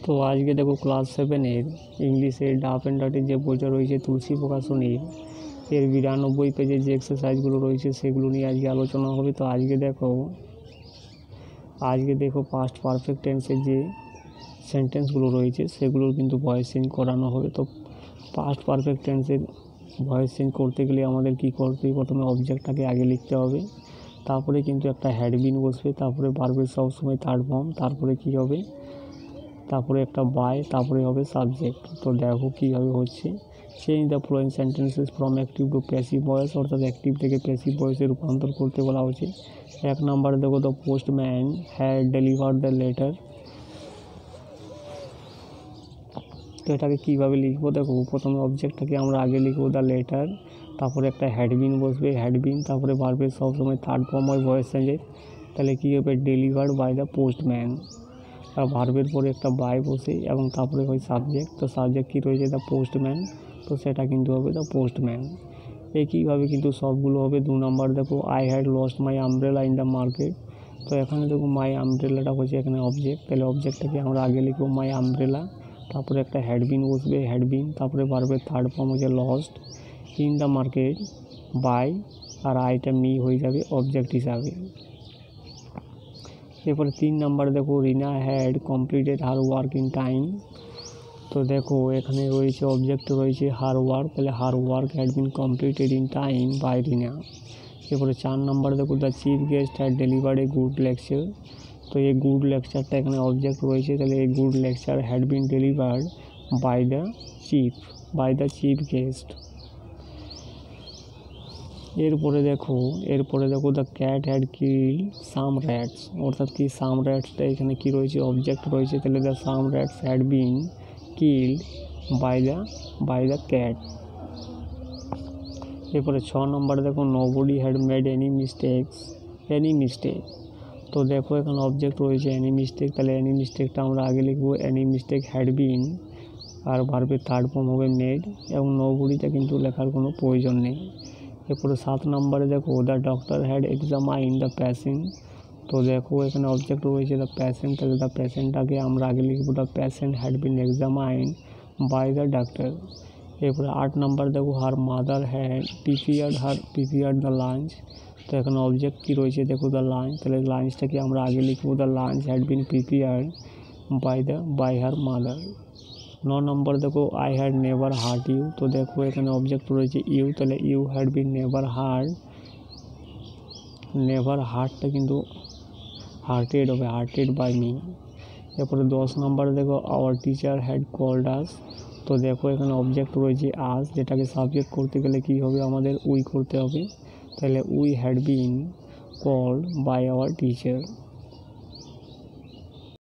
তো আজকে দেখো ক্লাস 7-এর ইংলিশের ডাফ অ্যান্ড ডার্টির যে বইটা রয়েছে তুলসী প্রকাশনীর এর 92 পেজের যে এক্সারসাইজগুলো রয়েছে সেগুলো নিয়ে আজকে আলোচনা হবে। তো আজকে দেখো পাস্ট পারফেক্ট টেন্সের যে সেন্টেন্সগুলো রয়েছে সেগুলোর কিন্তু ভয়েস চেঞ্জ করানো হবে। তো পাস্ট পারফেক্ট টেন্সের ভয়েস চেঞ্জ করতে গেলে আমাদের কী করতে হবে, প্রথমে অবজেক্টটাকে আগে লিখতে হবে, তারপরে কিন্তু একটা হ্যাডবিন বসবে, তারপরে ভার্বের সবসময় থার্ড ফর্ম, তারপরে কী হবে, তারপরে একটা বাই, তারপরে হবে সাবজেক্ট। তো দেখো কীভাবে হচ্ছে। Change the following sentences from active to passive voice, অর্থাৎ অ্যাক্টিভ থেকে প্যাসিভ ভয়েসে রূপান্তর করতে বলা হচ্ছে। 1 নম্বরে দেখো the postman had delivered the letter. তো এটাকে কীভাবে লিখবো, দেখো প্রথমে অবজেক্টটাকে আমরা আগে লিখবো দ্য লেটার, তারপরে একটা হ্যাডবিন বসবে, হ্যাডবিন, তারপরে ভার্বের সবসময় থার্ড ফর্ম হয় ভয়েস চেঞ্জের, তাহলে কী হবে ডেলিভার্ড বাই দ্য পোস্টম্যান। আর ভার্বের পরে একটা বাই বসে এবং তারপরে হয় সাবজেক্ট। তো সাবজেক্ট কী রয়েছে দ্য পোস্টম্যান, তো সেটা কিন্তু হবে দ্য পোস্টম্যান। একইভাবে কিন্তু সবগুলো হবে। 2 নম্বর দেখো I had lost my umbrella in the market. তো এখানে দেখো মাই আমব্রেলাটা হচ্ছে এখানে অবজেক্ট, তাহলে অবজেক্টটাকে আমরা আগে লিখবো মাই আমব্রেলা, তারপরে একটা হ্যাডবিন বসবে, হ্যাডবিন, তারপরে ভার্বের থার্ড ফর্ম হচ্ছে lost, in the market, by, আর আইটা মি হয়ে যাবে অবজেক্ট হিসাবে। এরপরে 3 নম্বর দেখো Rina had completed her work in time. তো দেখো এখানে রয়েছে অবজেক্ট রয়েছে হার ওয়ার্ক, তাহলে her work had been completed in time by Rina. এরপরে 4 নম্বর দেখো the chief guest had delivered a good lecture. তো এই গুড লেকচারটা এখানে অবজেক্ট রয়েছে, তাহলে এই good lecture had been delivered by the chief guest. এরপরে দেখো the cat had kill some rats, অর্থাৎ কি সাম র্যাটসটা এখানে কি রয়েছে অবজেক্ট রয়েছে, তাহলে the some rats had been killed by the cat. এরপরে 6 নম্বরে দেখো nobody had made any mistake. তো দেখো এখানে অবজেক্ট রয়েছে এনি মিস্টেক, তাহলে এনি মিস্টেকটা আমরা আগে লিখবো এনি মিস্টেক হ্যাড বিন, আর ভার্বের থার্ড ফর্ম হবে মেড, এবং নোবডিটা কিন্তু লেখার কোনো প্রয়োজন নেই। এরপরে 7 নম্বরে দেখো the doctor had examine the patient. তো দেখো এখানে অবজেক্ট রয়েছে দ্য পেশেন্ট, তাহলে দ্য পেশেন্টটাকে আমরা আগে লিখবো the patient had been examine by the doctor. এরপরে 8 নম্বর দেখো her mother had prepared the lunch. তো এখানে অবজেক্ট কী রয়েছে দেখো দ্য লাঞ্চ, তাহলে লাঞ্চটাকে আমরা আগে লিখবো the lunch had been prepared by her mother. 9 নম্বর দেখো I had never hurt you. তো দেখো এখানে অবজেক্ট রয়েছে ইউ, তাহলে ইউ হ্যাড বিন নেভার হার্টটা কিন্তু হার্টেড হবে, হার্টেড বাই মি। এরপরে 10 নম্বরে দেখো আওয়ার টিচার হ্যাড কল্ড আস। তো দেখো এখানে অবজেক্ট রয়েছে আস, যেটাকে সাবজেক্ট করতে গেলে কী হবে আমাদের উই করতে হবে, তাহলে we had been called by our teacher.